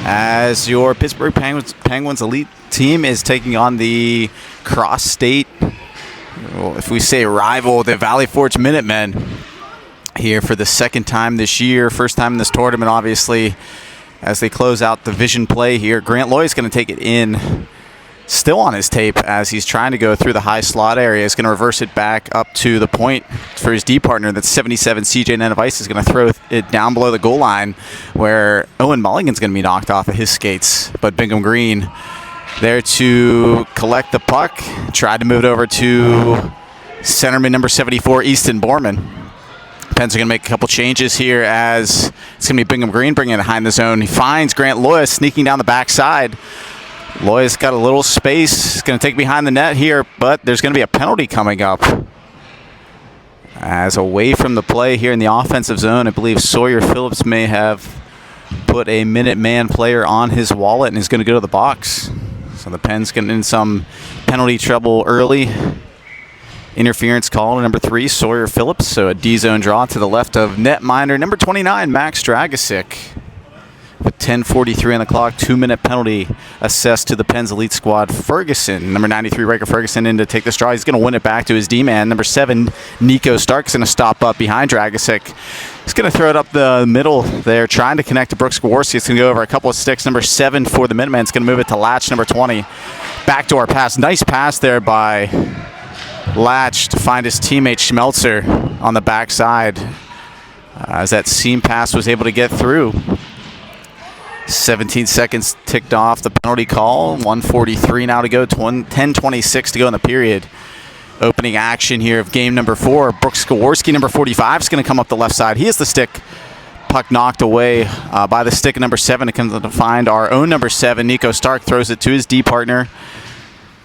as your Pittsburgh Penguins elite team is taking on the cross-state, well, if we say rival, the Valley Forge Minutemen here for the second time this year. First time in this tournament, obviously, as they close out division play here. Grant Loy is going to take it in, still on his tape as he's trying to go through the high slot area. He's going to reverse it back up to the point for his D partner. That's 77 CJ Nenevise is going to throw it down below the goal line where Owen Mulligan's going to be knocked off of his skates. But Bingham Green there to collect the puck. Tried to move it over to centerman number 74, Easton Borman. Pens are going to make a couple changes here as it's going to be Bingham Green bringing it behind the zone. He finds Grant Loy sneaking down the backside. Loy's got a little space. He's going to take behind the net here, but there's going to be a penalty coming up. As away from the play here in the offensive zone, I believe Sawyer Phillips may have put a Minuteman player on his wallet and is going to go to the box. So the Pens getting in some penalty trouble early. Interference call to number 3, Sawyer Phillips. So a D-zone draw to the left of netminder number 29, Max Dragosic. With 10:43 on the clock, 2-minute penalty assessed to the Pens elite squad. Ferguson, number 93, Riker Ferguson, in to take the straw. He's going to win it back to his D-man. Number 7, Nico Stark's going to stop up behind Dragosic. He's going to throw it up the middle there, trying to connect to Brooks Gawarski. It's going to go over a couple of sticks. Number 7 for the Minutemen. It's going to move it to Latch, number 20. Backdoor pass. Nice pass there by Latch to find his teammate Schmelzer on the backside. As that seam pass was able to get through. 17 seconds ticked off the penalty call. 1:43 now to go. 10:26 to go in the period. Opening action here of game number 4. Brooks Gawarski, number 45, is going to come up the left side. He has the stick. Puck knocked away by the stick of number 7. It comes to find our own number 7. Nico Stark throws it to his D partner.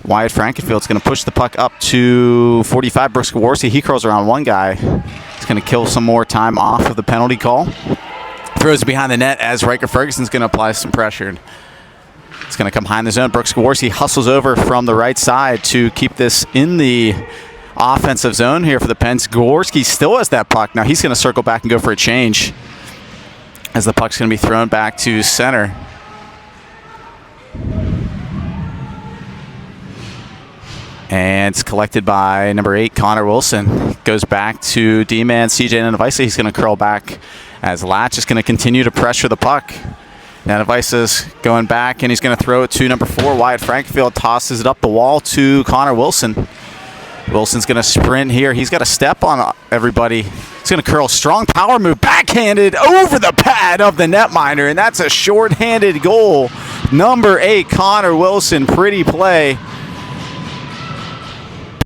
Wyatt Frankenfield's going to push the puck up to 45. Brooks Gawarski, he curls around one guy. He's going to kill some more time off of the penalty call. Throws it behind the net as Riker Ferguson's going to apply some pressure. It's going to come behind the zone. Brooks Gawarski hustles over from the right side to keep this in the offensive zone here for the Pens. Gawarski still has that puck. Now he's going to circle back and go for a change as the puck's going to be thrown back to center. And it's collected by number 8, Connor Wilson. Goes back to D-man CJ Nenevise. He's going to curl back as Latch is going to continue to pressure the puck. Nenevise is going back, and he's going to throw it to number 4, Wyatt Frankenfield. Tosses it up the wall to Connor Wilson. Wilson's going to sprint here. He's got a step on everybody. He's going to curl. Strong power move. Backhanded over the pad of the netminder, and that's a shorthanded goal. Number 8, Connor Wilson. Pretty play.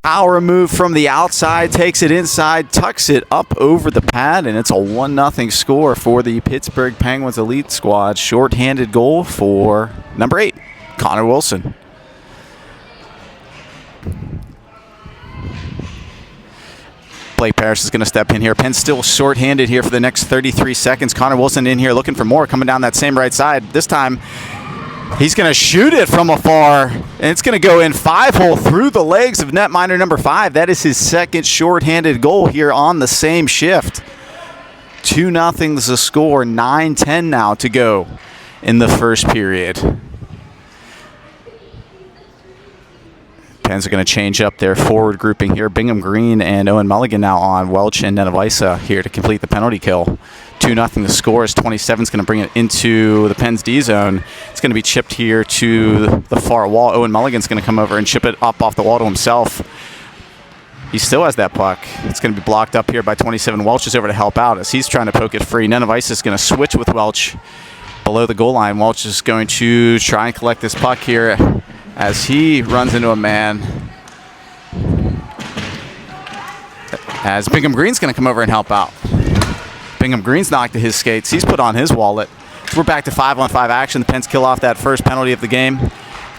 Power move from the outside, takes it inside, tucks it up over the pad, and it's a 1-0 score for the Pittsburgh Penguins elite squad. Shorthanded goal for number 8, Connor Wilson. Blake Parrish is going to step in here. Penn's still shorthanded here for the next 33 seconds. Connor Wilson in here looking for more, coming down that same right side. This time, he's going to shoot it from afar, and it's going to go in 5-hole through the legs of netminder number 5. That is his second shorthanded goal here on the same shift. 2-0 is the score. 9:10 now to go in the first period. Pens are going to change up their forward grouping here. Bingham Green and Owen Mulligan now on. Welch and Nenevise here to complete the penalty kill. 2-0 the score as 27 is going to bring it into the Pens D zone. It's going to be chipped here to the far wall. Owen Mulligan's going to come over and chip it up off the wall to himself. He still has that puck. It's going to be blocked up here by 27. Welch is over to help out as he's trying to poke it free. Nenevise is going to switch with Welch below the goal line. Welch is going to try and collect this puck here as he runs into a man. As Bingham Green's going to come over and help out. Bingham Green's knocked to his skates. He's put on his wallet. So we're back to 5-on-5 action. The Pens kill off that first penalty of the game.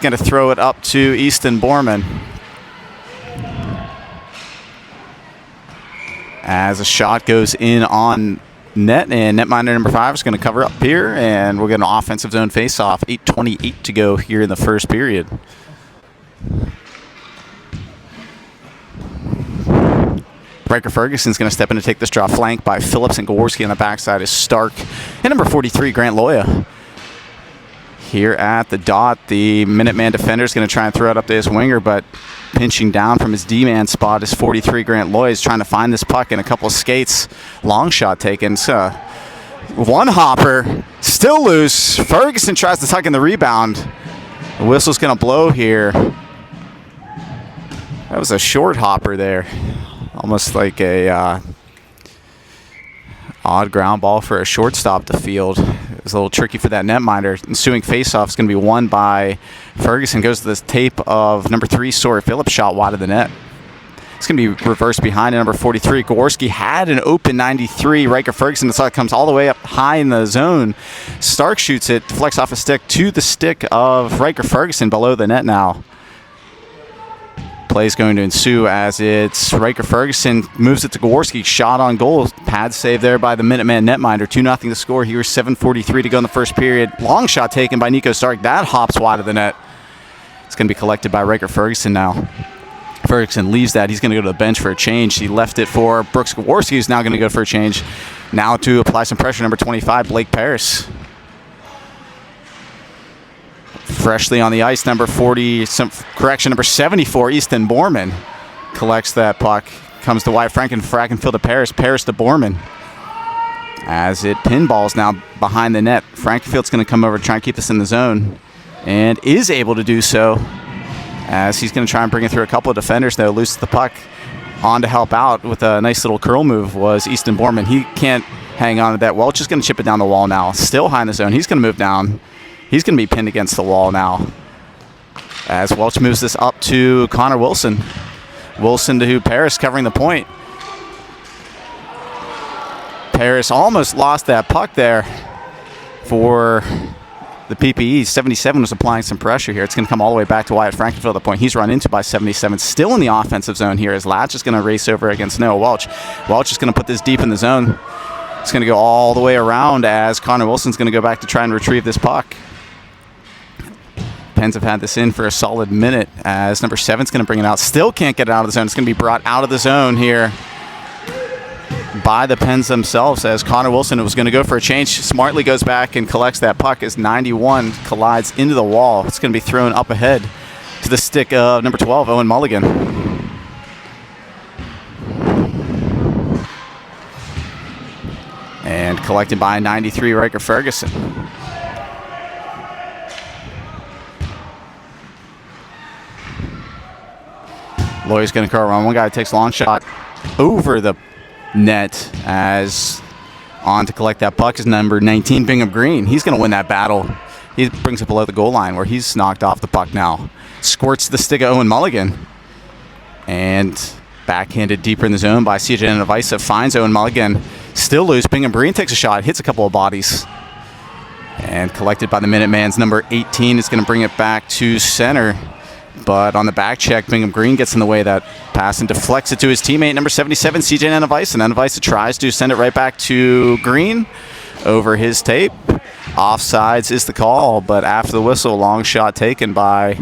Going to throw it up to Easton Borman. As a shot goes in on net, and netminder number 5 is going to cover up here, and we'll get an offensive zone face-off. 8:28 to go here in the first period. Riker Ferguson's going to step in to take this draw, flanked by Phillips, and Gawarski on the backside is Stark. And number 43, Grant Loya. here at the dot. The Minuteman defender is going to try and throw it up to his winger, but pinching down from his D-man spot is 43 Grant Loy. Trying to find this puck in a couple of skates. Long shot taken. So one hopper, still loose. Ferguson tries to tuck in the rebound. The whistle's going to blow here. That was a short hopper there. Almost like a odd ground ball for a shortstop to field. It was a little tricky for that netminder. Ensuing faceoff is going to be won by Ferguson. Goes to this tape of number 3, Sawyer Phillips, shot wide of the net. It's going to be reversed behind number 43. Gaworski had an open 93. Riker Ferguson, the shot comes all the way up high in the zone. Stark shoots it, deflects off a stick to the stick of Riker Ferguson below the net now. Play is going to ensue as it's Riker Ferguson moves it to Gaworski. Shot on goal. Pad save there by the Minuteman netminder. 2-0 to score here. 7:43 to go in the first period. Long shot taken by Nico Stark. That hops wide of the net. It's going to be collected by Riker Ferguson now. Ferguson leaves that. He's going to go to the bench for a change. He left it for Brooks Gaworski, who's now going to go for a change. Now to apply some pressure, number 25, Blake Paris. Freshly on the ice, number 74, Easton Borman collects that puck. Comes to Wyatt Frankenfield to Paris. Paris to Borman. As it pinballs now behind the net. Frankenfield's going to come over to try and keep this in the zone. And is able to do so. As he's going to try and bring it through a couple of defenders, though. Looses the puck on to help out with a nice little curl move was Easton Borman. He can't hang on to that. Welch is going to chip it down the wall now. Still high in the zone. He's going to move down. He's going to be pinned against the wall now. As Welch moves this up to Connor Wilson. Wilson to Paris covering the point. Paris almost lost that puck there for the PPE. 77 was applying some pressure here. It's going to come all the way back to Wyatt Frankenfield, the point he's run into by 77. Still in the offensive zone here as Latch is going to race over against Noah Welch. Welch is going to put this deep in the zone. It's going to go all the way around as Connor Wilson's going to go back to try and retrieve this puck. Pens have had this in for a solid minute as number 7's going to bring it out. Still can't get it out of the zone. It's going to be brought out of the zone here by the Pens themselves as Connor Wilson was going to go for a change. Smartly goes back and collects that puck as 91 collides into the wall. It's going to be thrown up ahead to the stick of number 12, Owen Mulligan. And collected by 93, Riker Ferguson. Loy's going to curl around. One guy takes a long shot over the net as on to collect that puck is number 19, Bingham Green. He's going to win that battle. He brings it below the goal line where he's knocked off the puck now. Squirts the stick of Owen Mulligan. And backhanded deeper in the zone by CJ Navisa. Finds Owen Mulligan. Still loose. Bingham Green takes a shot. Hits a couple of bodies. And collected by the Minuteman's number 18. Is going to bring it back to center. But on the back check, Bingham Green gets in the way of that pass and deflects it to his teammate, number 77, CJ Nanavisa. Nanavisa tries to send it right back to Green over his tape. Offsides is the call, but after the whistle, long shot taken by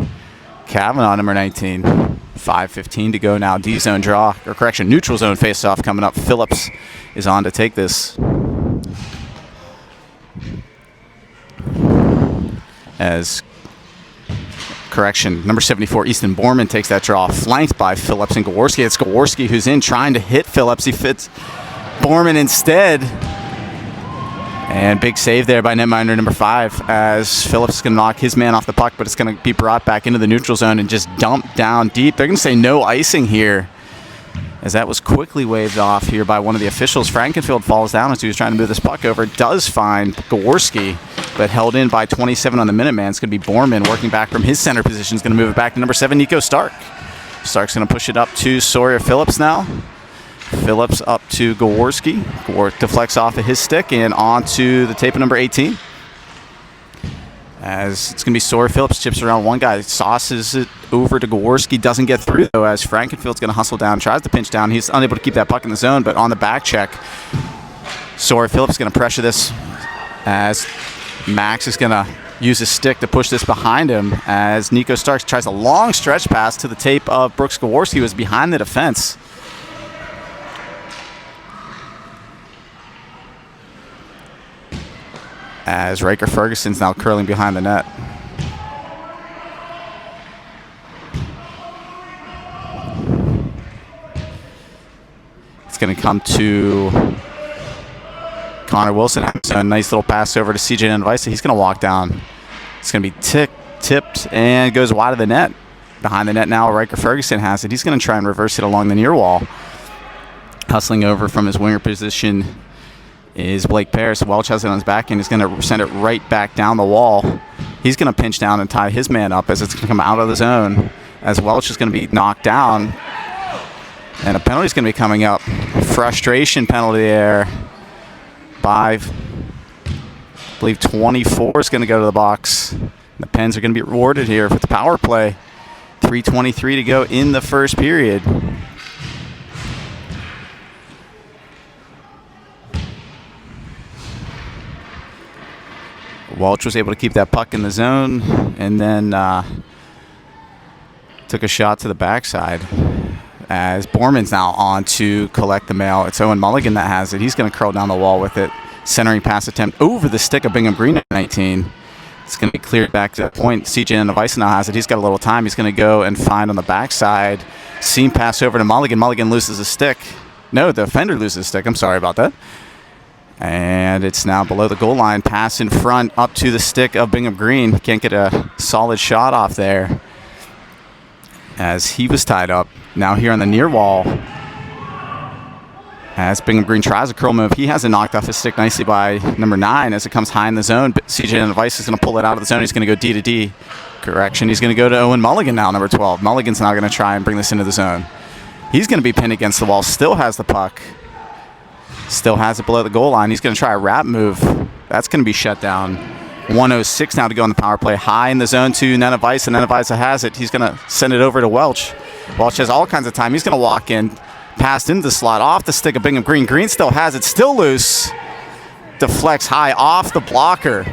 Kavanaugh, number 19. 5:15 to go now. D-zone draw, or correction, neutral zone face-off coming up. Phillips is on to take this. As correction, number 74, Easton Borman takes that draw, flanked by Phillips and Gaworski. It's Gaworski who's in trying to hit Phillips. He fits Borman instead. And big save there by netminder number 5 as Phillips is going to knock his man off the puck, but it's going to be brought back into the neutral zone and just dumped down deep. They're going to say no icing here as that was quickly waved off here by one of the officials. Frankenfield falls down as he was trying to move this puck over. Does find Gaworski, but held in by 27 on the Minuteman. It's going to be Borman working back from his center position. He's going to move it back to number 7, Nico Stark. Stark's going to push it up to Sawyer Phillips now. Phillips up to Gaworski. Deflects off of his stick and onto the tape of number 18. As it's going to be Sawyer Phillips, chips around one guy, sauces it over to Gaworski, doesn't get through though as Frankenfield's going to hustle down, tries to pinch down. He's unable to keep that puck in the zone, but on the back check, Sawyer Phillips is going to pressure this as Max is going to use his stick to push this behind him as Nico Starks tries a long stretch pass to the tape of Brooks Gaworski, who was behind the defense. as Riker Ferguson's now curling behind the net. It's going to come to Connor Wilson. So a nice little pass over to CJ Nanavice. He's going to walk down. It's going to be tipped and goes wide of the net. Behind the net now, Riker Ferguson has it. He's going to try and reverse it along the near wall. Hustling over from his winger position is Blake Paris. Welch has it on his back and he's going to send it right back down the wall. He's going to pinch down and tie his man up as it's going to come out of the zone, as Welch is going to be knocked down. And a penalty is going to be coming up. Frustration penalty there by, I believe, 24 is going to go to the box. The Pens are going to be rewarded here with the power play. 3:23 to go in the first period. Welch was able to keep that puck in the zone and then took a shot to the backside. As Borman's now on to collect the mail. It's Owen Mulligan that has it. He's going to curl down the wall with it. Centering pass attempt over the stick of Bingham Green at 19. It's going to be cleared back to that point. CJ Nanavice now has it. He's got a little time. He's going to go and find on the backside. Seam pass over to Mulligan. Mulligan loses a stick. No, the defender loses a stick. I'm sorry about that. And it's now below the goal line. Pass in front up to the stick of Bingham Green. Can't get a solid shot off there as he was tied up. Now here on the near wall, as Bingham Green tries a curl move, he has it knocked off his stick nicely by number 9 as it comes high in the zone. CJ Nanavice is going to pull it out of the zone. He's going to go D to D. Correction. He's going to go to Owen Mulligan now, number 12. Mulligan's now going to try and bring this into the zone. He's going to be pinned against the wall. Still has the puck. Still has it below the goal line. He's going to try a wrap move. That's going to be shut down. 1:06 now to go on the power play. High in the zone to Nanavice, and Nanavice has it. He's going to send it over to Welch. Welch has all kinds of time. He's going to walk in. Passed into the slot off the stick of Bingham Green. Green still has it. Still loose. Deflects high off the blocker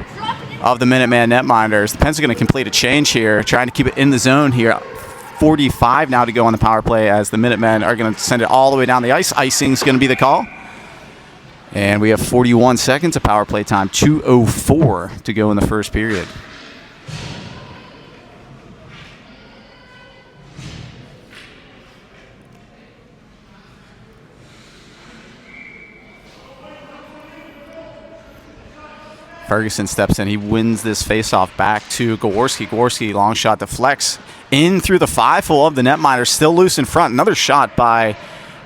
of the Minuteman netminders. The Pens are going to complete a change here. Trying to keep it in the zone here. 45 now to go on the power play as the Minutemen are going to send it all the way down the ice. Icing's going to be the call. And we have 41 seconds of power play time. 2:04 to go in the first period. Ferguson steps in. He wins this faceoff back to Gaworski. Gaworski, long shot deflects in through the 5-hole of the netminder. Still loose in front. Another shot by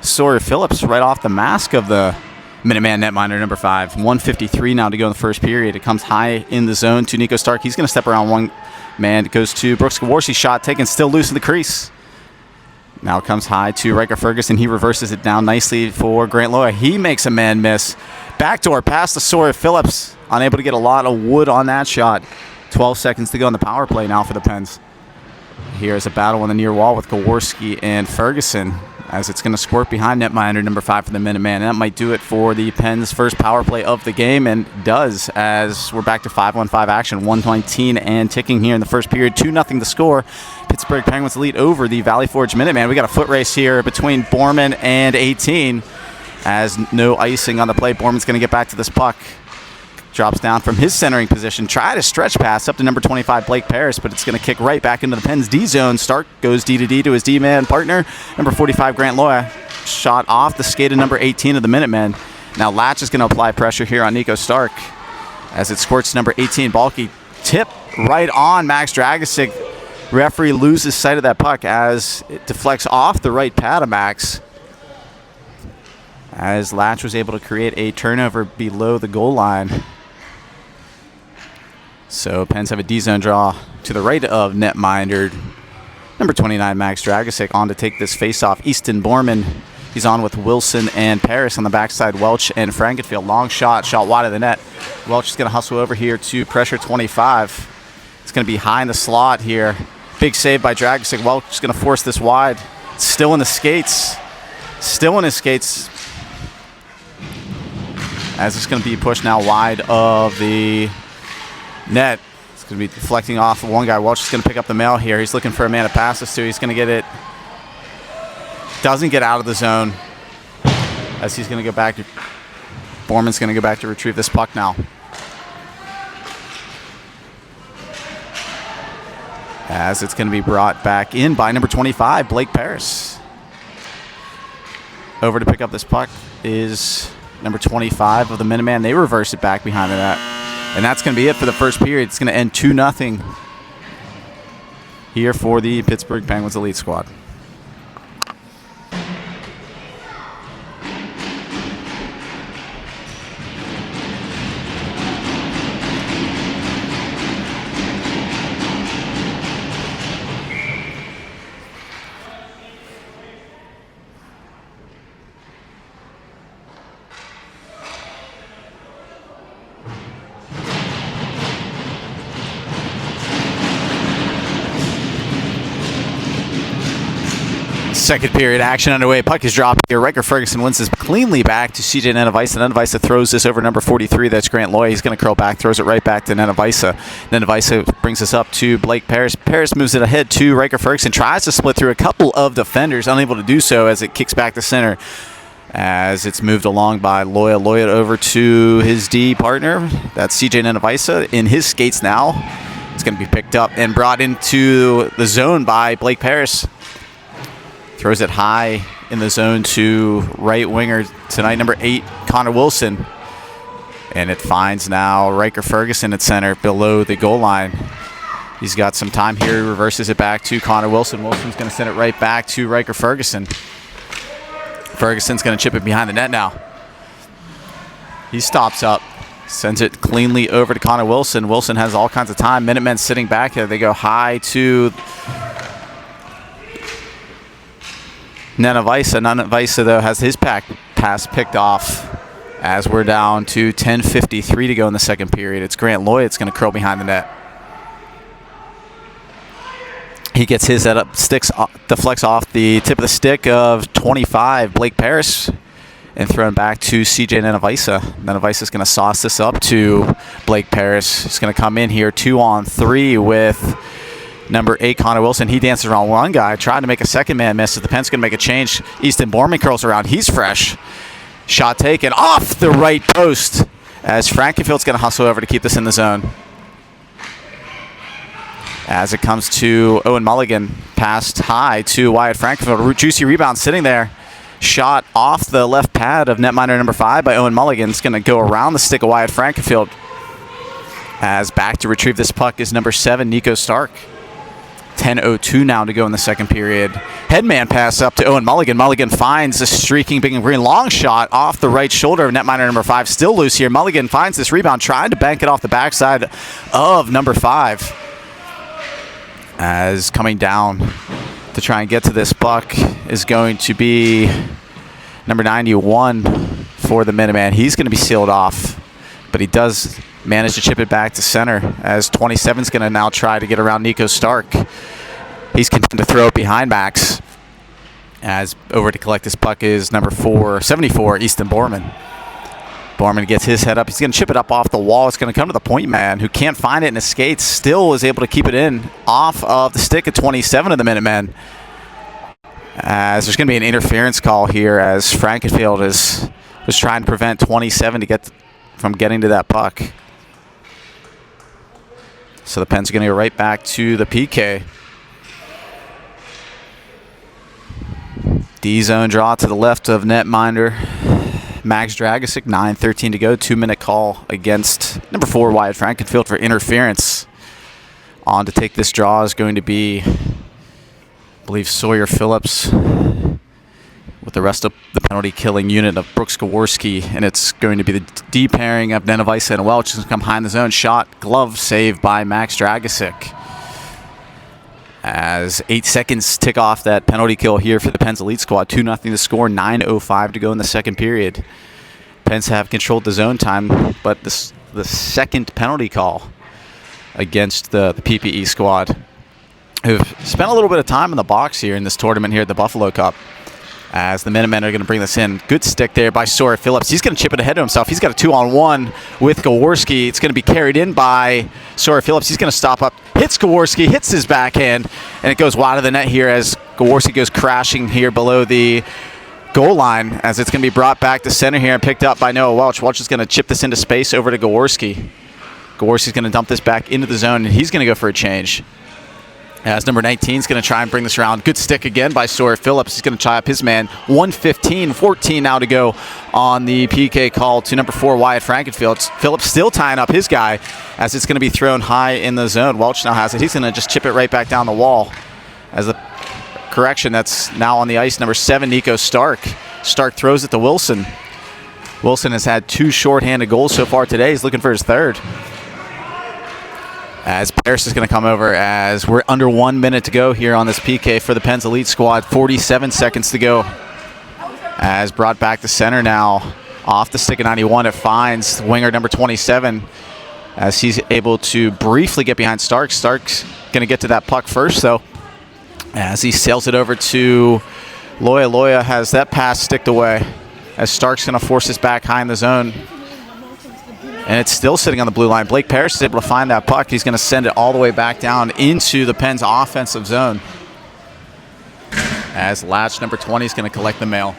Sawyer Phillips right off the mask of the Minuteman netminder, number 5. 1:53 now to go in the first period. It comes high in the zone to Nico Stark. He's going to step around one man. It goes to Brooks Gaworski. Shot taken, still loose in the crease. Now it comes high to Riker Ferguson. He reverses it down nicely for Grant Loya. He makes a man miss. Backdoor pass to Sawyer Phillips. Unable to get a lot of wood on that shot. 12 seconds to go on the power play now for the Pens. Here's a battle on the near wall with Gaworski and Ferguson as it's going to squirt behind netminder number 5 for the Minuteman. And that might do it for the Pens' first power play of the game, and does, as we're back to 5-on-5 action. 1:19 and ticking here in the first period. 2-0 the score. Pittsburgh Penguins lead over the Valley Forge Minuteman. We got a foot race here between Borman and 18 as no icing on the play. Borman's going to get back to this puck. Drops down from his centering position. Try to stretch pass up to number 25, Blake Paris, but it's going to kick right back into the Pens' D zone. Stark goes D to D to his D-man partner, number 45, Grant Loya. Shot off the skate of number 18 of the Minutemen. Now Latch is going to apply pressure here on Nico Stark as it squirts number 18, Balky. Tip right on Max Dragosic. Referee loses sight of that puck as it deflects off the right pad of Max, as Latch was able to create a turnover below the goal line. So Pens have a D-zone draw to the right of netminder number 29, Max Dragosic, on to take this face-off. Easton Borman, he's on with Wilson and Paris on the backside. Welch and Frankenfield, long shot wide of the net. Welch is going to hustle over here to pressure 25. It's going to be high in the slot here. Big save by Dragosic. Welch is going to force this wide. Still in the skates. Still in his skates. As it's going to be pushed now wide of the net. It's going to be deflecting off of one guy. Welch is going to pick up the mail here. He's looking for a man to pass this to. He's going to get it. Doesn't get out of the zone. As he's going to go back to... Borman's going to go back to retrieve this puck now. as it's going to be brought back in by number 25, Blake Paris. Over to pick up this puck is number 25 of the Minutemen. They reverse it back behind the net. And that's going to be it for the first period. It's going to end 2-0 here for the Pittsburgh Penguins Elite Squad. Second period action underway. Puck is dropped here. Riker Ferguson wins this cleanly back to CJ Nenevisa. Nenevisa throws this over number 43. That's Grant Loy. He's going to curl back, throws it right back to Nenevisa. Nenevisa brings us up to Blake Paris. Paris moves it ahead to Riker Ferguson. Tries to split through a couple of defenders. Unable to do so as it kicks back to center. As it's moved along by Loya. Loya over to his D partner. That's CJ Nenevisa in his skates now. It's going to be picked up and brought into the zone by Blake Paris. Throws it high in the zone to right winger tonight, number 8, Connor Wilson. And it finds now Riker Ferguson at center below the goal line. He's got some time here. He reverses it back to Connor Wilson. Wilson's going to send it right back to Riker Ferguson. Ferguson's going to chip it behind the net now. He stops up, sends it cleanly over to Connor Wilson. Wilson has all kinds of time. Minutemen sitting back here. They go high to Nenevisa. Nenevisa, though, has his pass picked off as we're down to 10:53 to go in the second period. It's Grant Loy. It's going to curl behind the net. He gets his head up, deflects off the tip of the stick of 25, Blake Paris, and thrown back to CJ Nenevisa. Nenevisa is going to sauce this up to Blake Paris. He's going to come in here 2-on-3 with number 8, Connor Wilson. He dances around one guy, tried to make a second man miss. The Pens going to make a change. Easton Borman curls around. He's fresh. Shot taken off the right post as Frankenfield's going to hustle over to keep this in the zone. As it comes to Owen Mulligan, passed high to Wyatt Frankenfield. Juicy rebound sitting there. Shot off the left pad of netminder number 5 by Owen Mulligan. It's going to go around the stick of Wyatt Frankenfield. As back to retrieve this puck is number 7, Nico Stark. 10:02 now to go in the second period. Headman pass up to Owen Mulligan. Mulligan finds a streaking big and green long shot off the right shoulder of netminder number 5. Still loose here. Mulligan finds this rebound, trying to bank it off the backside of number 5. As coming down to try and get to this puck is going to be number 91 for the Minuteman. He's going to be sealed off, but he does manage to chip it back to center as 27 is going to now try to get around Nico Stark. He's continuing to throw it behind Max. As over to collect this puck is number 74, Easton Borman. Borman gets his head up. He's going to chip it up off the wall. It's going to come to the point man, who can't find it in his skates. Still is able to keep it in off of the stick of 27 of the Minutemen. As there's going to be an interference call here as Frankenfield was trying to prevent 27 to get from getting to that puck. So the Pens are going to go right back to the PK. D-zone draw to the left of netminder Max Dragosic. 9:13 to go. 2-minute call against number 4, Wyatt Frankenfield, for interference. On to take this draw is going to be, I believe, Sawyer Phillips, with the rest of the penalty-killing unit of Brooks Gaworski, and it's going to be the D pairing of Nenevisa and Welch. Is come behind the zone. Shot, glove save by Max Dragosic. As 8 seconds tick off that penalty kill here for the Pens Elite Squad. 2-0 to score, 9:05 to go in the second period. Pens have controlled the zone time, but the second penalty call against the PPE squad, who've spent a little bit of time in the box here in this tournament here at the Buffalo Cup. As the Minutemen are going to bring this in. Good stick there by Sawyer Phillips. He's going to chip it ahead of himself. He's got a 2-on-1 with Gaworski. It's going to be carried in by Sawyer Phillips. He's going to stop up, hits Gaworski, hits his backhand, and it goes wide of the net here as Gaworski goes crashing here below the goal line, as it's going to be brought back to center here and picked up by Noah Welch. Welch is going to chip this into space over to Gaworski. Gaworski's going to dump this back into the zone, and he's going to go for a change. As number 19 is going to try and bring this around. Good stick again by Sawyer Phillips. He's going to tie up his man. 1:15, 14 now to go on the PK call to number 4, Wyatt Frankenfield. Phillips still tying up his guy as it's going to be thrown high in the zone. Welch now has it. He's going to just chip it right back down the wall. As a correction, that's now on the ice, number 7, Nico Stark. Stark throws it to Wilson. Wilson has had 2 shorthanded goals so far today. He's looking for his 3rd. As Paris is going to come over as we're under 1 minute to go here on this PK for the Pens Elite squad. 47 seconds to go. As brought back to center now. Off the stick of 91, it finds winger number 27 as he's able to briefly get behind Stark. Stark's going to get to that puck first, though, as he sails it over to Loya. Loya has that pass sticked away as Stark's going to force this back high in the zone. And it's still sitting on the blue line. Blake Parrish is able to find that puck. He's going to send it all the way back down into the Pens offensive zone. As Latch, number 20, is going to collect the mail.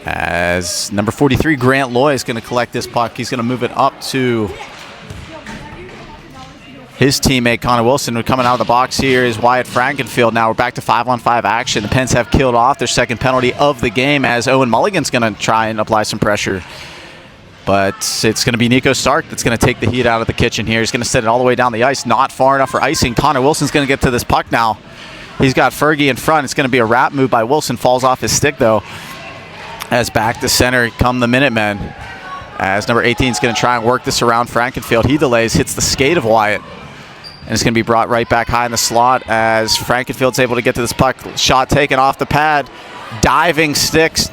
As number 43, Grant Loy, is going to collect this puck. He's going to move it up to his teammate, Connor Wilson. Who coming out of the box here is Wyatt Frankenfield. Now we're back to 5-on-5 action. The Pens have killed off their second penalty of the game as Owen Mulligan's going to try and apply some pressure. But it's going to be Nico Stark that's going to take the heat out of the kitchen here. He's going to set it all the way down the ice. Not far enough for icing. Connor Wilson's going to get to this puck now. He's got Fergie in front. It's going to be a wrap move by Wilson. Falls off his stick, though. As back to center come the Minutemen. As number 18 is going to try and work this around Frankenfield. He delays, hits the skate of Wyatt. And it's going to be brought right back high in the slot as Frankenfield's able to get to this puck. Shot taken off the pad. Diving sticks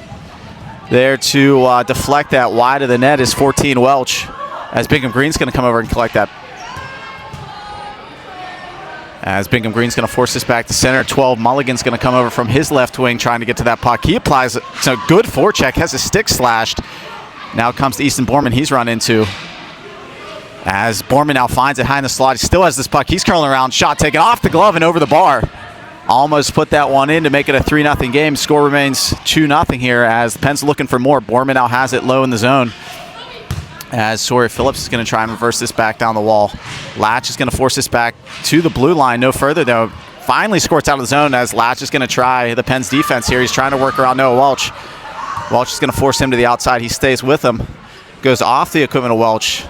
there to deflect that wide of the net is 14 Welch. As Bingham Green's going to come over and collect that. As Bingham Green's going to force this back to center. 12 Mulligan's going to come over from his left wing trying to get to that puck. He applies a good forecheck, has his stick slashed. Now comes to Easton Borman. He's run into. As Borman now finds it high in the slot. He still has this puck. He's curling around. Shot taken off the glove and over the bar. Almost put that one in to make it a 3-0 game. Score remains 2-0 here as the Pens looking for more. Borman now has it low in the zone. As Sawyer Phillips is going to try and reverse this back down the wall. Latch is going to force this back to the blue line. No further, though. Finally squirts out of the zone as Latch is going to try the Pens defense here. He's trying to work around Noah Welch. Welch is going to force him to the outside. He stays with him. Goes off the equipment of Welch.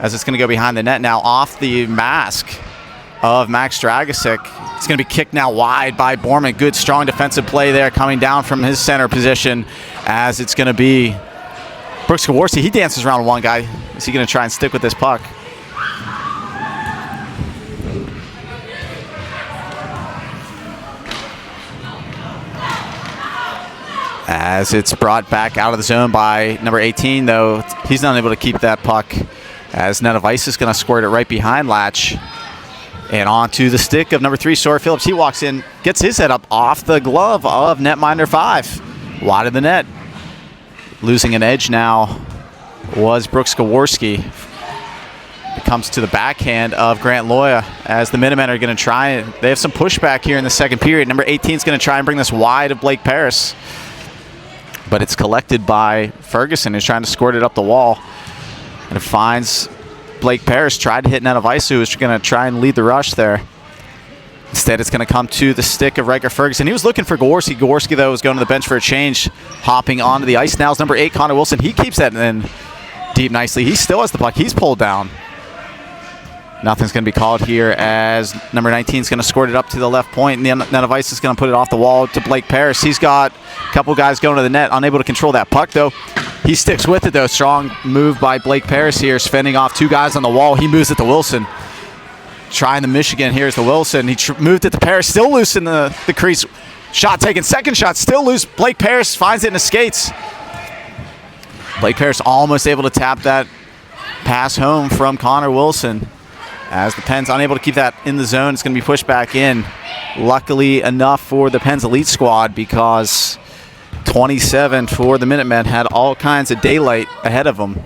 As it's going to go behind the net now, off the mask of Max Dragosic. It's going to be kicked now wide by Borman. Good, strong defensive play there coming down from his center position as it's going to be Brooks Kawarski. He dances around one guy. Is he going to try and stick with this puck? As it's brought back out of the zone by number 18, though, he's not able to keep that puck. As Netavais is going to squirt it right behind Latch. And onto the stick of number 3, Sawyer Phillips. He walks in, gets his head up off the glove of netminder 5. Wide of the net. Losing an edge now was Brooks Kawarski. It comes to the backhand of Grant Loya as the Minutemen are going to try it. They have some pushback here in the second period. Number 18 is going to try and bring this wide of Blake Paris. But it's collected by Ferguson, who's trying to squirt it up the wall. And it finds Blake Parrish. Tried to hit Netavais, who's going to try and lead the rush there. Instead, it's going to come to the stick of Riker Ferguson. He was looking for Gaworski. Gaworski, though, was going to the bench for a change. Hopping onto the ice now is number 8, Connor Wilson. He keeps that in deep nicely. He still has the puck. He's pulled down. Nothing's going to be called here as number 19 is going to squirt it up to the left point. And Netavais is going to put it off the wall to Blake Parrish. He's got a couple guys going to the net, unable to control that puck, though. He sticks with it, though. Strong move by Blake Parrish here, fending off 2 guys on the wall. He moves it to Wilson. Trying the Michigan. Here's the Wilson. He moved it to Parrish. Still loose in the crease. Shot taken. Second shot. Still loose. Blake Parrish finds it in his skates. Blake Parrish almost able to tap that pass home from Connor Wilson. As the Pens unable to keep that in the zone, it's going to be pushed back in. Luckily enough for the Pens Elite squad, because 27 for the Minutemen had all kinds of daylight ahead of them.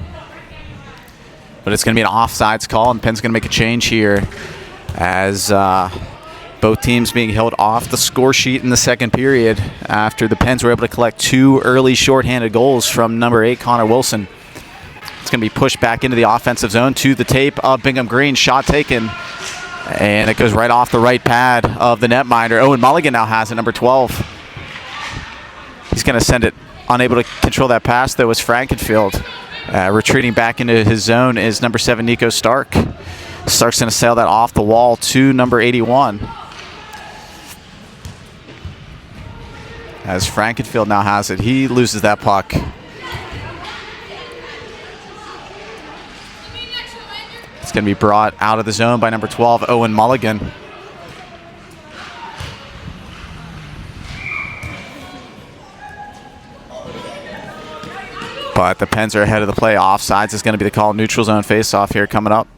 But it's going to be an offsides call, and Pens going to make a change here as both teams being held off the score sheet in the second period after the Pens were able to collect 2 early shorthanded goals from number 8, Connor Wilson. It's going to be pushed back into the offensive zone to the tape of Bingham Green. Shot taken, and it goes right off the right pad of the netminder. Owen Mulligan now has it, number 12. He's going to send it. Unable to control that pass, though, is Frankenfield. Retreating back into his zone is number 7, Nico Stark. Stark's going to sail that off the wall to number 81. As Frankenfield now has it, he loses that puck. It's going to be brought out of the zone by number 12, Owen Mulligan. But the Pens are ahead of the play. Offsides is going to be the call. Neutral zone face-off here coming up.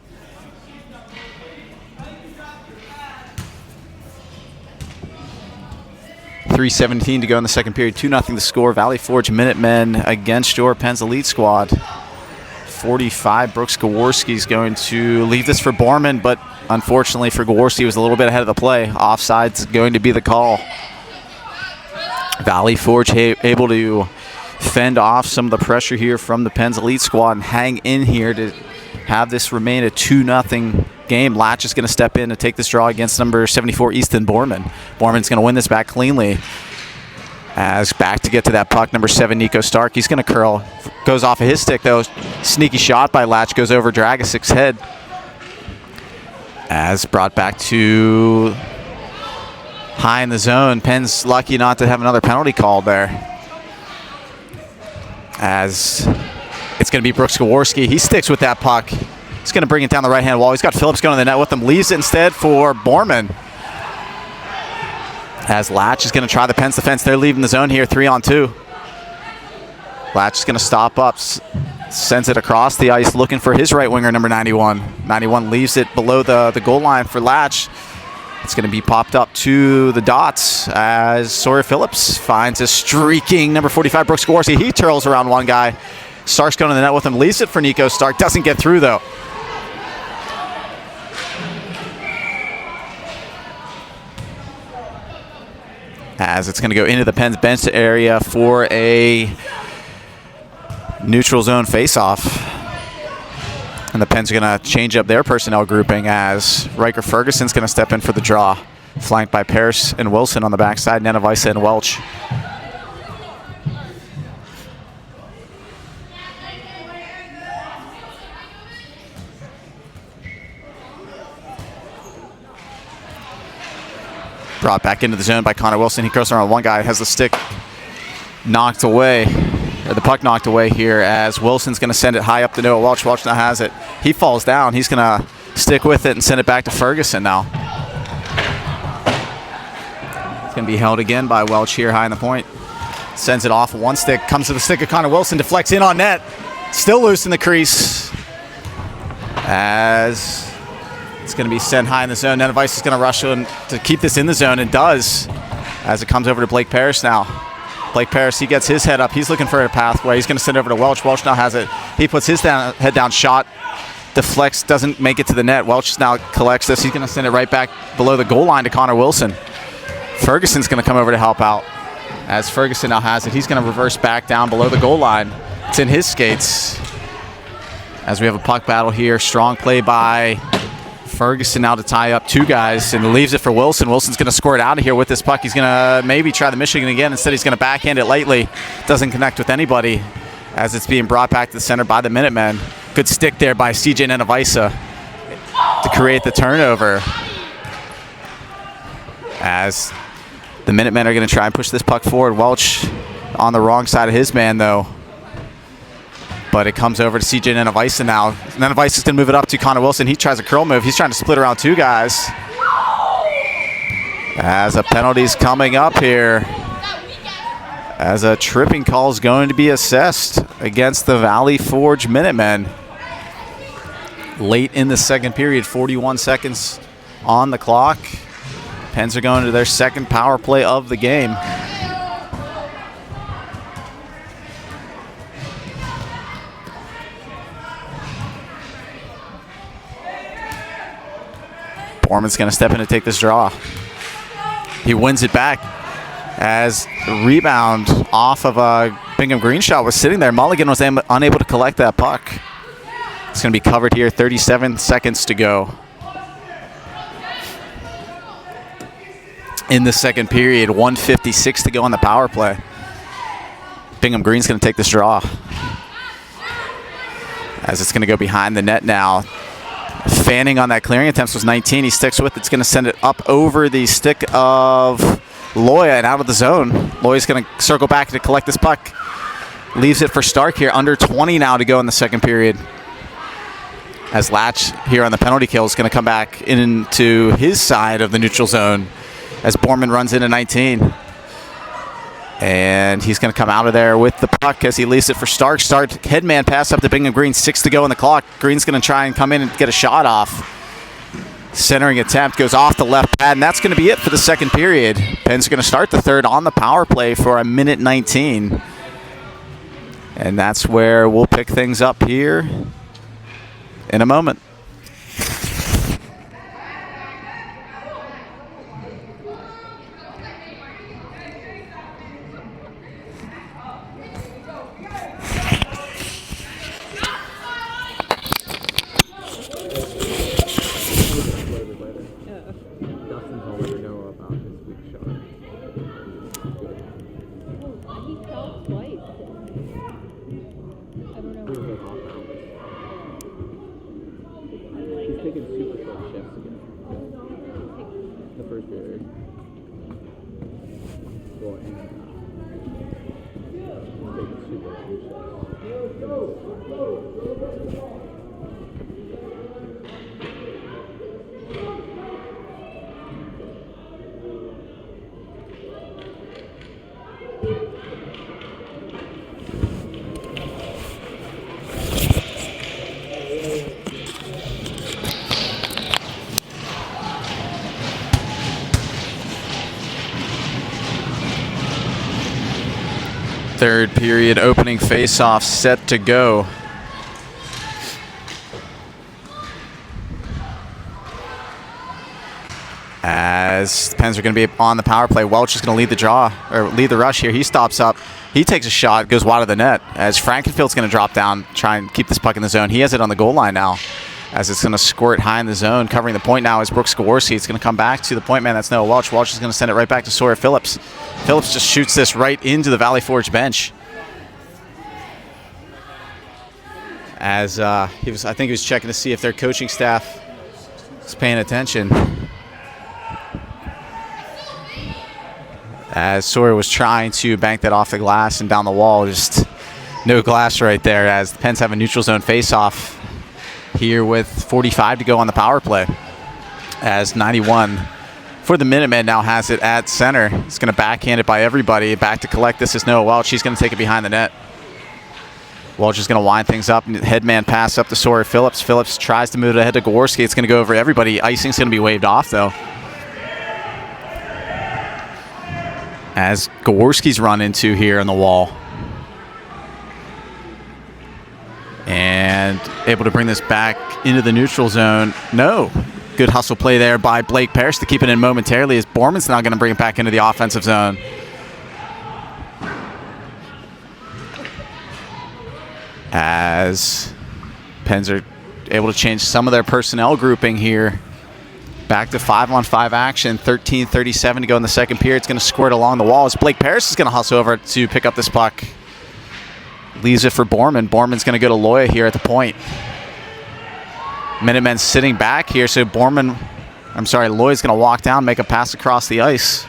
.3:17 to go in the second period. 2-0 the score. Valley Forge Minutemen against your Pens Elite squad. 45, Brooks Gaworski is going to leave this for Borman, but unfortunately for Gaworski, he was a little bit ahead of the play. Offside's going to be the call. Valley Forge able to fend off some of the pressure here from the Pens Elite squad and hang in here to have this remain a 2-0 game. Latch is going to step in to take this draw against number 74, Easton Borman. Borman's going to win this back cleanly. As back to get to that puck, number 7, Nico Stark. He's going to curl. Goes off of his stick, though. Sneaky shot by Latch. Goes over Dragasic's head. As brought back to high in the zone. Penn's lucky not to have another penalty called there. As it's going to be Brooks Gaworski. He sticks with that puck. He's going to bring it down the right-hand wall. He's got Phillips going to the net with him. Leaves it instead for Borman. As Latch is going to try the Pens defense. They're leaving the zone here, 3-on-2. Latch is going to stop up, sends it across the ice, looking for his right winger, number 91. 91 leaves it below the goal line for Latch. It's going to be popped up to the dots as Sawyer Phillips finds a streaking number 45, Brooks Gaworski. He twirls around one guy. Stark's going to the net with him. Leaves it for Nico Stark. Doesn't get through, though. As it's going to go into the Pens bench area for a neutral zone faceoff. And the Pens are going to change up their personnel grouping as Riker Ferguson's going to step in for the draw. Flanked by Paris and Wilson on the backside, Nenevisa and Welch. Brought back into the zone by Connor Wilson. He goes around one guy, has the stick knocked away, or the puck knocked away here as Wilson's going to send it high up to Noah Welch. Welch now has it. He falls down. He's going to stick with it and send it back to Ferguson now. It's going to be held again by Welch here high in the point. Sends it off one stick, comes to the stick of Connor Wilson, deflects in on net. Still loose in the crease. As it's going to be sent high in the zone. Nenevisa is going to rush in to keep this in the zone, and does, as it comes over to Blake Parrish now. Blake Parrish, he gets his head up. He's looking for a pathway. He's going to send it over to Welch. Welch now has it. He puts his head down shot. Deflects, doesn't make it to the net. Welch now collects this. He's going to send it right back below the goal line to Connor Wilson. Ferguson's going to come over to help out. As Ferguson now has it, he's going to reverse back down below the goal line. It's in his skates. As we have a puck battle here. Strong play by Ferguson now to tie up two guys and leaves it for Wilson. Wilson's going to squirt out of here with this puck. He's going to maybe try the Michigan again. Instead, he's going to backhand it lightly. Doesn't connect with anybody as it's being brought back to the center by the Minutemen. Good stick there by CJ Nenevisa to create the turnover. As the Minutemen are going to try and push this puck forward. Welch on the wrong side of his man, though. But it comes over to CJ Nenevisa now. Nenevisa is going to move it up to Connor Wilson. He tries a curl move. He's trying to split around two guys. As a penalty's coming up here. As a tripping call is going to be assessed against the Valley Forge Minutemen. Late in the second period, 41 seconds on the clock. Pens are going to their second power play of the game. Borman's going to step in to take this draw. He wins it back as the rebound off of a Bingham Green shot was sitting there. Mulligan was unable to collect that puck. It's going to be covered here. 37 seconds to go in the second period. 1:56 to go on the power play. Bingham Green's going to take this draw, as it's going to go behind the net now. Fanning on that clearing attempt was 19. He sticks with it. It's going to send it up over the stick of Loya and out of the zone. Loya's going to circle back to collect this puck. Leaves it for Stark here. Under 20 now to go in the second period. As Latch here on the penalty kill is going to come back into his side of the neutral zone as Borman runs into 19. And he's going to come out of there with the puck as he leaves it for Stark. Stark headman pass up to Bingham Green. 6 to go on the clock. Green's going to try and come in and get a shot off. Centering attempt goes off the left pad, and that's going to be it for the second period. Penn's going to start the third on the power play for a minute 19. And that's where we'll pick things up here in a moment. Third period opening face-off set to go. As the Pens are going to be on the power play, Welch is going to lead the draw, or lead the rush here. He stops up. He takes a shot, goes wide of the net. As Frankenfield's going to drop down, try and keep this puck in the zone. He has it on the goal line now, as it's going to squirt high in the zone. Covering the point now is Brooks Gaworski. It's going to come back to the point man. That's Noah Welch. Welch is going to send it right back to Sawyer Phillips. Phillips just shoots this right into the Valley Forge bench. As I think he was checking to see if their coaching staff was paying attention. As Sawyer was trying to bank that off the glass and down the wall, just no glass right there, as the Pens have a neutral zone face-off here with 45 to go on the power play. As 91 for the Minutemen now has it at center. It's going to backhand it by everybody. Back to collect this is Noah Welch. He's going to take it behind the net. Welch is going to wind things up. Headman pass up to Sawyer Phillips. Phillips tries to move it ahead to Gaworski. It's going to go over everybody. Icing's going to be waved off, though. As Gaworski's run into here on the wall. And able to bring this back into the neutral zone. No. Good hustle play there by Blake Parrish to keep it in momentarily, as Borman's now going to bring it back into the offensive zone. As Pens are able to change some of their personnel grouping here. Back to 5-on-5 action. 13:37 to go in the second period. It's going to squirt along the wall as Blake Parrish is going to hustle over to pick up this puck. Leaves it for Borman. Borman's going to go to Loya here at the point. Minutemen sitting back here, so Loya's going to walk down, make a pass across the ice.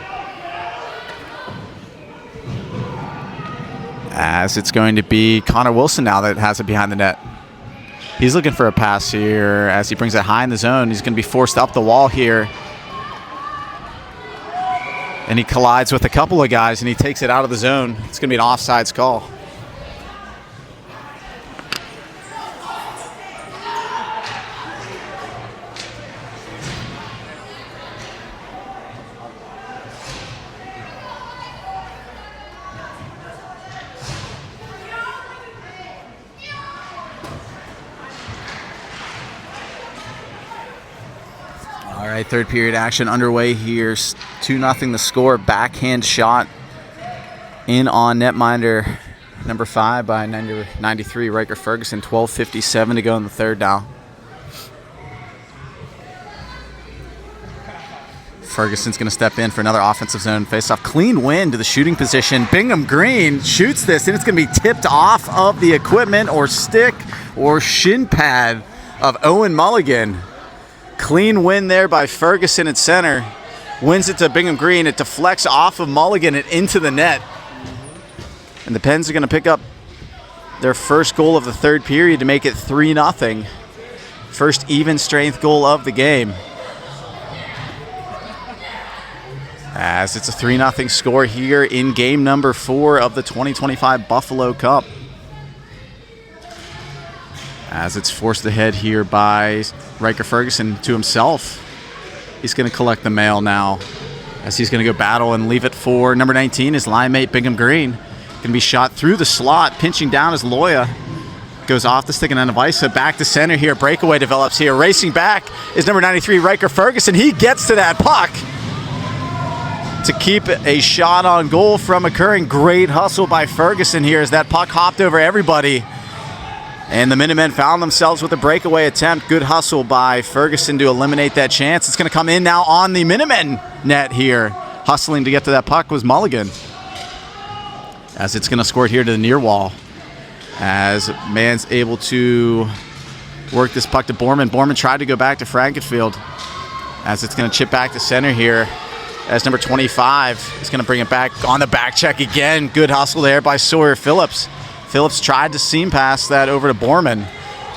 As it's going to be Connor Wilson now that has it behind the net. He's looking for a pass here as he brings it high in the zone. He's going to be forced up the wall here. And he collides with a couple of guys and he takes it out of the zone. It's going to be an offsides call. All right, third period action underway here. 2-0 the score. Backhand shot in on netminder Number 5 by number 93, Riker Ferguson. 12:57 to go in the third now. Ferguson's going to step in for another offensive zone faceoff. Clean win to the shooting position. Bingham Green shoots this, and it's going to be tipped off of the equipment or stick or shin pad of Owen Mulligan. Clean win there by Ferguson at center. Wins it to Bingham Green. It deflects off of Mulligan and into the net. And the Pens are going to pick up their first goal of the third period to make it 3-0. First even strength goal of the game. As it's a 3-0 score here in game number 4 of the 2025 Buffalo Cup. As it's forced ahead here by Riker Ferguson to himself. He's going to collect the mail now as he's going to go battle and leave it for number 19, his line mate Bingham Green. Going to be shot through the slot, pinching down as Loya. Goes off the stick and Anavisa. Back to center here. Breakaway develops here. Racing back is number 93, Riker Ferguson. He gets to that puck to keep a shot on goal from occurring. Great hustle by Ferguson here as that puck hopped over everybody. And the Minutemen found themselves with a breakaway attempt. Good hustle by Ferguson to eliminate that chance. It's going to come in now on the Minutemen net here. Hustling to get to that puck was Mulligan. As it's going to squirt here to the near wall. As Mann's able to work this puck to Borman. Borman tried to go back to Frankenfield. As it's going to chip back to center here. As number 25 is going to bring it back on the back check again. Good hustle there by Sawyer Phillips. Phillips tried to seam pass that over to Borman.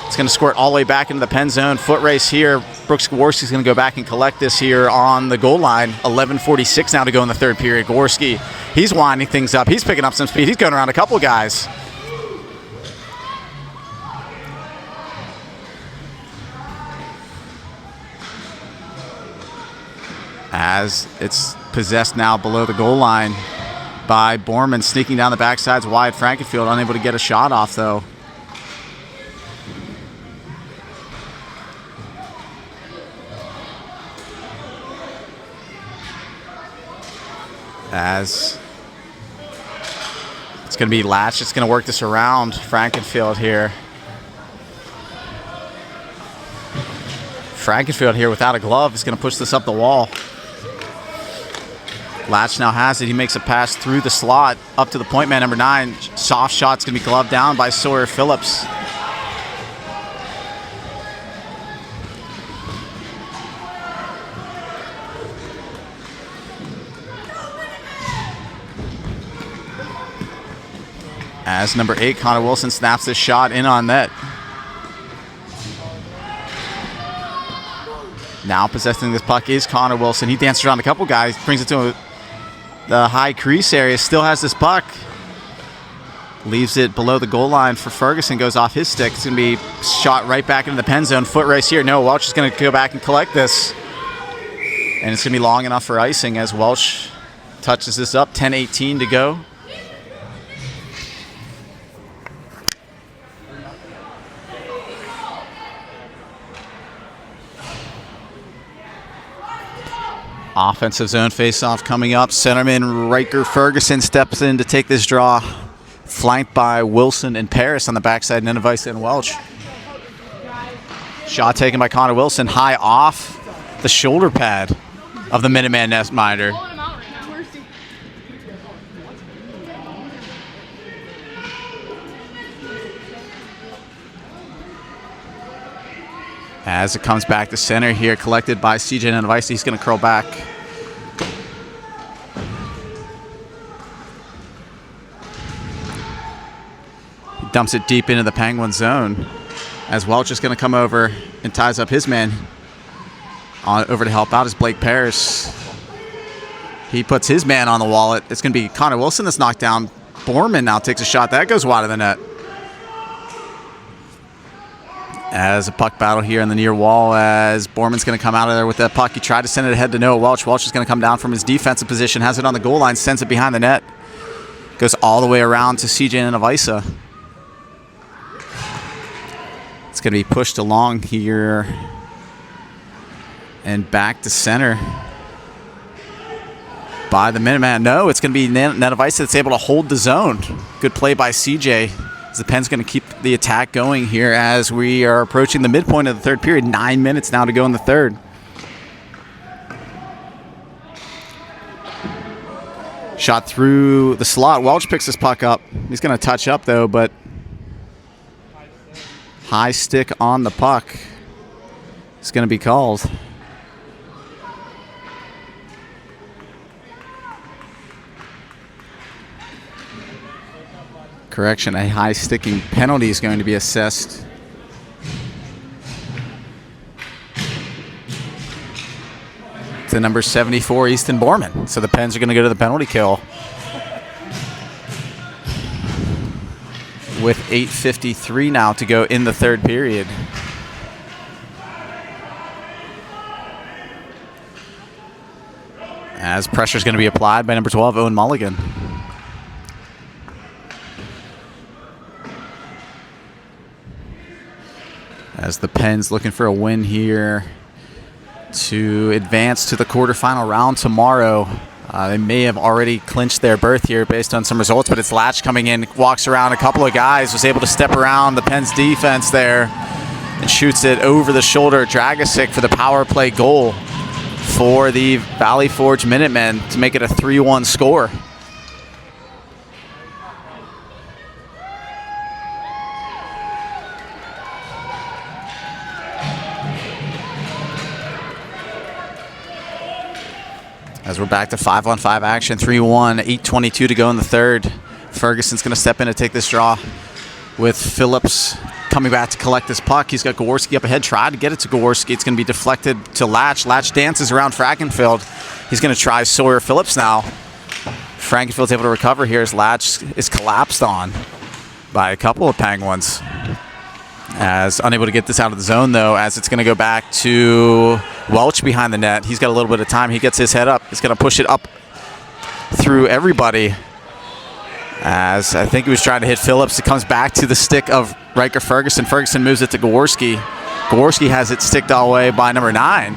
It's going to squirt all the way back into the pen zone. Foot race here. Brooks Gaworski is going to go back and collect this here on the goal line. 11:46 now to go in the third period. Gaworski, he's winding things up. He's picking up some speed. He's going around a couple guys. As it's possessed now below the goal line by Borman, sneaking down the backsides wide. Frankenfield unable to get a shot off, though. As it's going to be Latch. It's going to work this around Frankenfield here. Frankenfield here without a glove is going to push this up the wall. Latch now has it. He makes a pass through the slot up to the point man, number 9. Soft shot's going to be gloved down by Sawyer Phillips. As number 8, Connor Wilson, snaps this shot in on net. Now possessing this puck is Connor Wilson. He dances around a couple guys, brings it to the high crease area, still has this puck. Leaves it below the goal line for Ferguson, goes off his stick. It's going to be shot right back into the pen zone. Foot race here. No, Welch is going to go back and collect this. And it's going to be long enough for icing as Welch touches this up. 10:18 to go. Offensive zone faceoff coming up. Centerman Riker Ferguson steps in to take this draw. Flanked by Wilson and Paris on the backside, Nenevisa and Welch. Shot taken by Connor Wilson, high off the shoulder pad of the Minuteman netminder. As it comes back to center here, collected by CJ Nenevisa. He's going to curl back. He dumps it deep into the Penguin zone. As Welch is going to come over and ties up his man. Over to help out is Blake Paris. He puts his man on the wallet. It's going to be Connor Wilson that's knocked down. Borman now takes a shot. That goes wide of the net. As a puck battle here in the near wall, as Borman's going to come out of there with that puck. He tried to send it ahead to Noah Welch. Welch is going to come down from his defensive position, has it on the goal line, sends it behind the net. Goes all the way around to CJ Nenevisa. It's going to be pushed along here and back to center. by the Minuteman. No, it's going to be Netavisa that's able to hold the zone. Good play by CJ. The Penn's going to keep the attack going here as we are approaching the midpoint of the third period. 9 minutes now to go in the third. Shot through the slot. Welch picks this puck up. He's going to touch up, though, but high stick on the puck is going to be called. Correction, a high sticking penalty is going to be assessed. To number 74, Easton Borman. So the Pens are going to go to the penalty kill. With 8:53 now to go in the third period. As pressure is going to be applied by number 12, Owen Mulligan. As the Pens looking for a win here to advance to the quarterfinal round tomorrow. They may have already clinched their berth here based on some results, but it's Latch coming in, walks around a couple of guys, was able to step around the Pens defense there and shoots it over the shoulder. Dragosic for the power play goal for the Valley Forge Minutemen to make it a 3-1 score. As we're back to 5-on-5 action, 3-1, 8:22 to go in the third. Ferguson's going to step in to take this draw with Phillips coming back to collect this puck. He's got Gaworski up ahead, tried to get it to Gaworski. It's going to be deflected to Latch. Latch dances around Frankenfield. He's going to try Sawyer Phillips now. Frankenfield's able to recover here as Latch is collapsed on by a couple of Penguins. As unable to get this out of the zone, though, as it's going to go back to Welch behind the net. He's got a little bit of time. He gets his head up. He's going to push it up through everybody. As I think he was trying to hit Phillips. It comes back to the stick of Riker Ferguson. Ferguson moves it to Gaworski. Gaworski has it sticked all the way by number 9.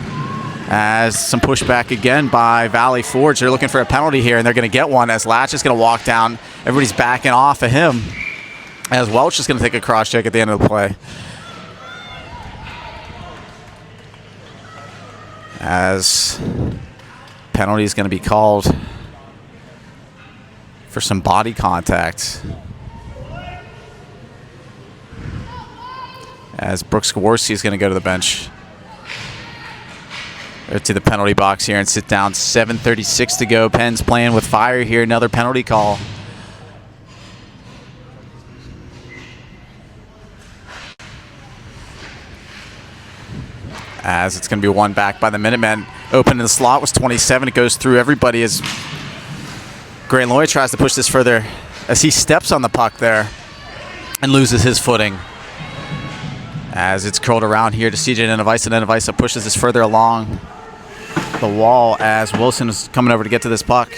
As some pushback again by Valley Forge. They're looking for a penalty here, and they're going to get one as Latch is going to walk down. Everybody's backing off of him. As Welch is going to take a cross check at the end of the play. As penalty is going to be called for some body contact. As Brooks Gaworski is going to go to the bench. Or to the penalty box here and sit down. 7:36 to go. Pens playing with fire here. Another penalty call. As it's going to be one back by the Minutemen. Open in the slot was 27. It goes through everybody as Grant Loy tries to push this further as he steps on the puck there and loses his footing. As it's curled around here to CJ Nenavisa. Nenavisa pushes this further along the wall as Wilson is coming over to get to this puck.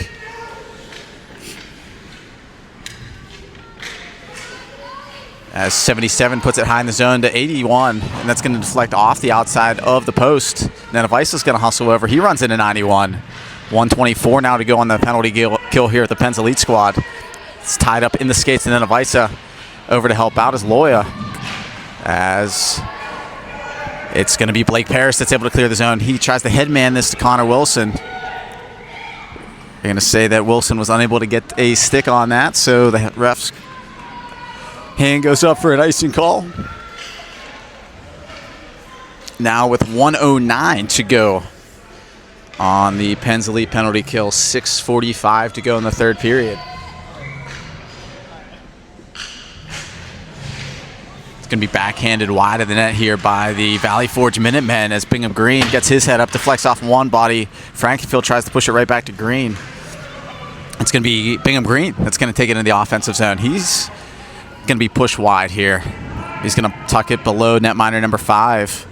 As 77 puts it high in the zone to 81, and that's going to deflect off the outside of the post. Nenavisa's going to hustle over. He runs into 91. 124 now to go on the penalty kill here at the Pens Elite Squad. It's tied up in the skates, and Nenavisa over to help out is Loya. As it's going to be Blake Parrish that's able to clear the zone. He tries to headman this to Connor Wilson. They're going to say that Wilson was unable to get a stick on that, so the refs hand goes up for an icing call. Now with 1:09 to go on the Pens Elite penalty kill. 6:45 to go in the third period. It's going to be backhanded wide of the net here by the Valley Forge Minutemen as Bingham Green gets his head up, deflects off one body. Frankenfield tries to push it right back to Green. It's going to be Bingham Green that's going to take it into the offensive zone. He's going to be pushed wide here. He's going to tuck it below netminder number 5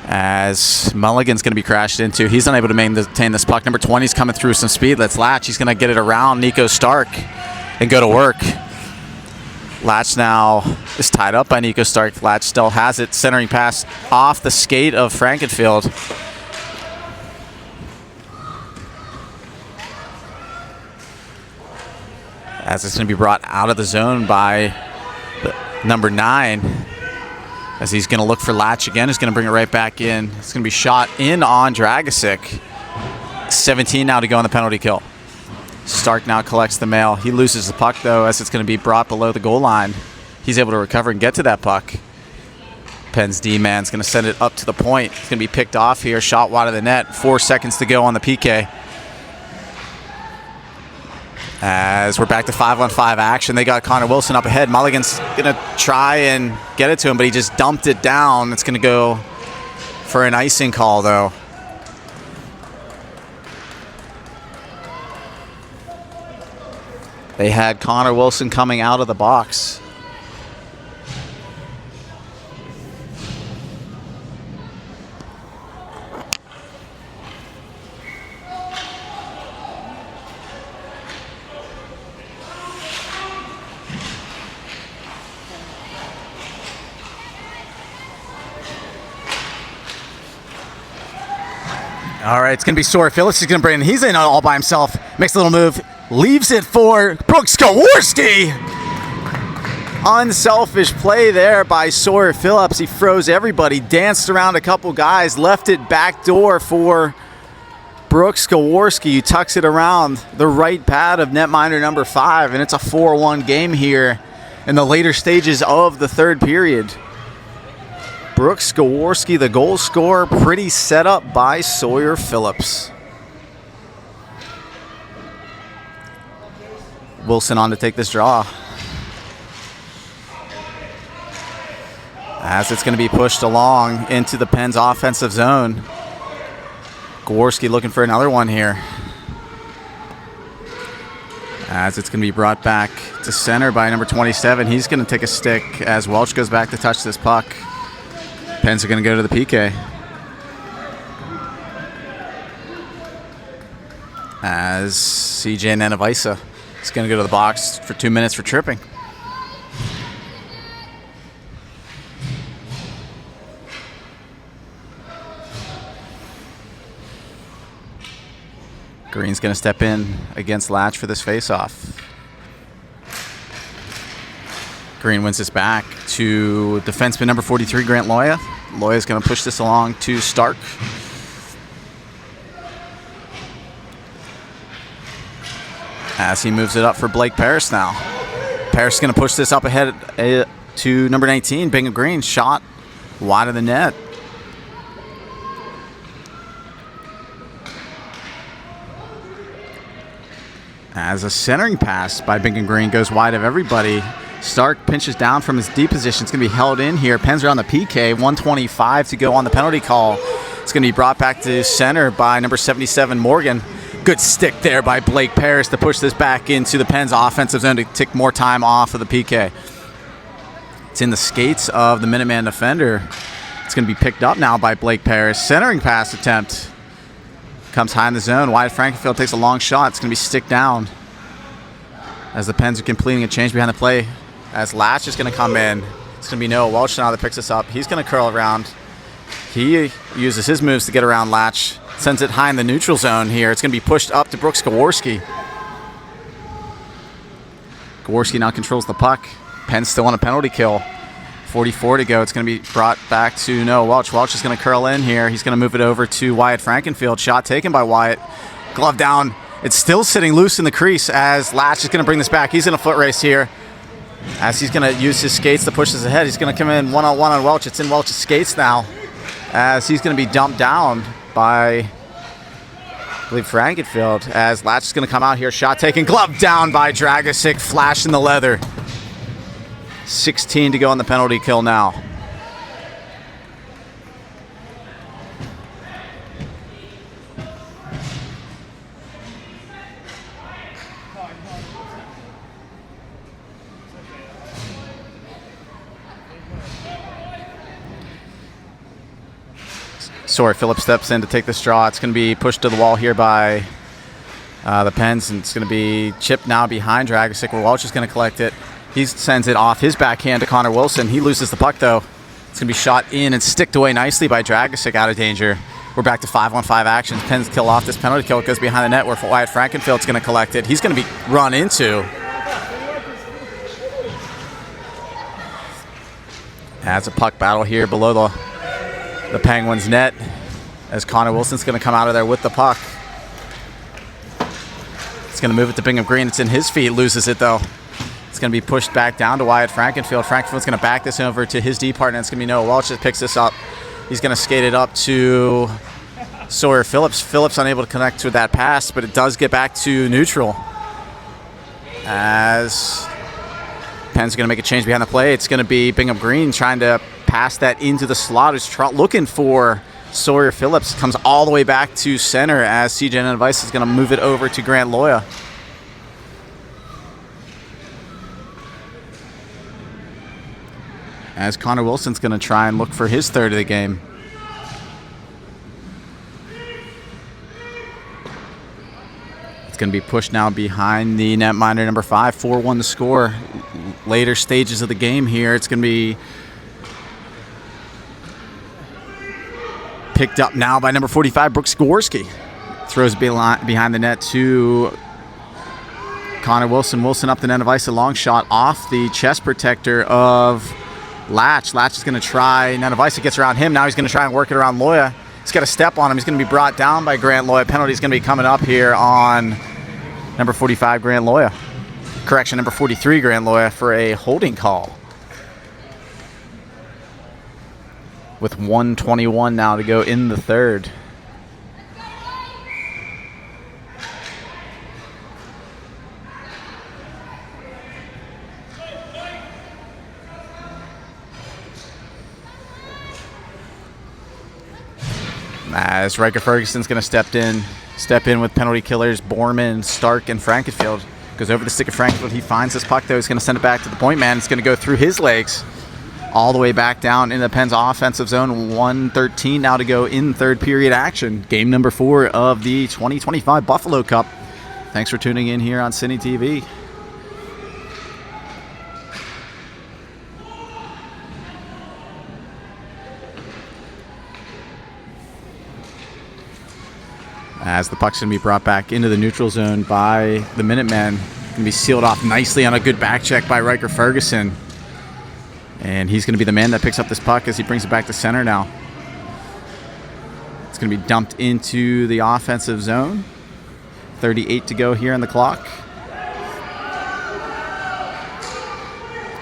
as Mulligan's going to be crashed into. He's unable to maintain this puck. Number 20 is coming through some speed. Let's Latch. He's going to get it around Nico Stark and go to work. Latch now is tied up by Nico Stark. Latch still has it. Centering pass off the skate of Frankenfield. As it's going to be brought out of the zone by number 9. As he's going to look for Latch again. He's going to bring it right back in. It's going to be shot in on Dragicic. 17 now to go on the penalty kill. Stark now collects the mail. He loses the puck, though, as it's going to be brought below the goal line. He's able to recover and get to that puck. Penn's D-man's going to send it up to the point. It's going to be picked off here. Shot wide of the net. 4 seconds to go on the PK. As we're back to 5-on-5 action, they got Connor Wilson up ahead. Mulligan's going to try and get it to him, but he just dumped it down. It's going to go for an icing call, though. They had Connor Wilson coming out of the box. All right, it's going to be Sawyer Phillips. He's going to bring it in. He's in all by himself. Makes a little move. Leaves it for Brooks Kowarski. Unselfish play there by Sawyer Phillips. He froze everybody, danced around a couple guys, left it back door for Brooks Kowarski, who tucks it around the right pad of netminder number 5, and it's a 4-1 game here in the later stages of the third period. Brooks Kowarski, the goal scorer, pretty set up by Sawyer Phillips. Wilson on to take this draw. As it's going to be pushed along into the Penn's offensive zone. Kowarski looking for another one here. As it's going to be brought back to center by number 27. He's going to take a stick as Welch goes back to touch this puck. Pens are going to go to the PK. As CJ Nanavisa is going to go to the box for 2 minutes for tripping. Green's going to step in against Latch for this faceoff. Green wins this back to defenseman number 43, Grant Loya. Loya's going to push this along to Stark. As he moves it up for Blake Parrish now. Parrish is going to push this up ahead to number 19, Bingham Green. Shot wide of the net. As a centering pass by Bingham Green goes wide of everybody. Stark pinches down from his D position. It's going to be held in here. Pens are on the PK. 1:25 to go on the penalty call. It's going to be brought back to center by number 77, Morgan. Good stick there by Blake Parrish to push this back into the Pens offensive zone to take more time off of the PK. It's in the skates of the Minuteman defender. It's going to be picked up now by Blake Parrish. Centering pass attempt. Comes high in the zone. Wyatt Frankenfield takes a long shot. It's going to be stick down as the Pens are completing a change behind the play. As Latch is going to come in, it's going to be Noah Welch now that picks this up. He's going to curl around. He uses his moves to get around Latch. Sends it high in the neutral zone here. It's going to be pushed up to Brooks Kowarski. Kowarski now controls the puck. Pens still on a penalty kill. 44 to go. It's going to be brought back to Noah Welch. Welch is going to curl in here. He's going to move it over to Wyatt Frankenfield. Shot taken by Wyatt. Glove down. It's still sitting loose in the crease as Latch is going to bring this back. He's in a foot race here. As he's going to use his skates to push this ahead. He's going to come in one-on-one on Welch. It's in Welch's skates now. As he's going to be dumped down by, I believe, Frankenfield. As Latch is going to come out here. Shot taken. Glove down by Dragicic. Flash in the leather. 16 to go on the penalty kill now. Sawyer Phillips steps in to take this draw. It's going to be pushed to the wall here by the Pens, and it's going to be chipped now behind Dragicic, where Welch is going to collect it. He sends it off his backhand to Connor Wilson. He loses the puck, though. It's going to be shot in and sticked away nicely by Dragicic out of danger. We're back to 5-on-5 actions. Pens kill off this penalty kill. It goes behind the net where Wyatt Frankenfield's going to collect it. He's going to be run into As a puck battle here below the Penguins net, as Connor Wilson's going to come out of there with the puck. It's going to move it to Bingham Green. It's in his feet. Loses it, though. It's going to be pushed back down to Wyatt Frankenfield. Frankenfield's going to back this over to his D partner. It's going to be Noah Welch that picks this up. He's going to skate it up to Sawyer Phillips. Phillips unable to connect with that pass, but it does get back to neutral. As Penn's going to make a change behind the play. It's going to be Bingham Green trying to pass that into the slot. Who's looking for Sawyer Phillips. Comes all the way back to center as CJ Nanavice is going to move it over to Grant Loya. As Connor Wilson's going to try and look for his third of the game. It's going to be pushed now behind the netminder, number 5, 4-1 the score. Later stages of the game here, it's going to be picked up now by number 45, Brooks Gorski. Throws behind the net to Connor Wilson. Wilson up the net of ice, a long shot off the chest protector of Latch. Latch is going to try. Nanavisa gets around him. Now he's going to try and work it around Loya. He's got a step on him. He's going to be brought down by Grant Loya. Penalty is going to be coming up here on number 45, Grant Loya. Correction, number 43, Grant Loya, for a holding call. With 1:21 now to go in the third. As Riker Ferguson's going to step in with penalty killers Borman, Stark, and Frankenfield. Goes over the stick of Frankenfield. He finds this puck, though. He's going to send it back to the point man. It's going to go through his legs all the way back down in the Penn's offensive zone. 1:13 now to go in third period action. Game number 4 of the 2025 Buffalo Cup. Thanks for tuning in here on Cine TV. As the puck's going to be brought back into the neutral zone by the Minutemen. Going to be sealed off nicely on a good back check by Riker Ferguson. And he's going to be the man that picks up this puck as he brings it back to center now. It's going to be dumped into the offensive zone. 38 to go here on the clock.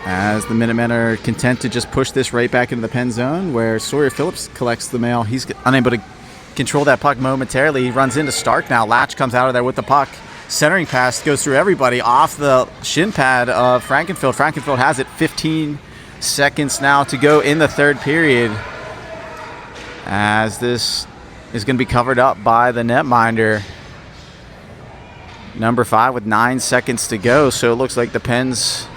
As the Minutemen are content to just push this right back into the pen zone where Sawyer Phillips collects the mail. He's unable to control that puck momentarily. He runs into Stark now. Latch comes out of there with the puck. Centering pass goes through everybody off the shin pad of Frankenfield. Frankenfield has it. 15 seconds now to go in the third period. As this is going to be covered up by the netminder, number 5, with 9 seconds to go. So it looks like the Pens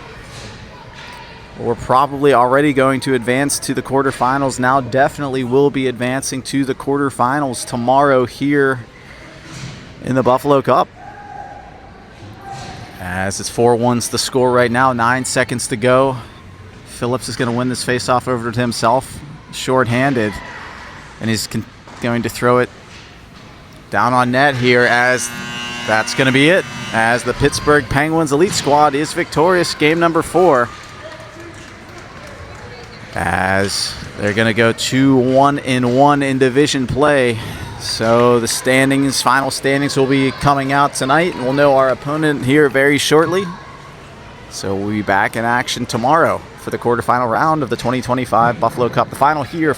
were probably already going to advance to the quarterfinals. Now definitely will be advancing to the quarterfinals tomorrow here in the Buffalo Cup. As it's 4-1's the score right now, 9 seconds to go. Phillips is going to win this faceoff over to himself, short-handed, and he's going to throw it down on net here, as that's going to be it, as the Pittsburgh Penguins Elite Squad is victorious. Game number 4. As they're going to go 2-1-1 in division play. So the standings, final standings, will be coming out tonight, and we'll know our opponent here very shortly. So we'll be back in action tomorrow for the quarterfinal round of the 2025 Buffalo Cup. The final here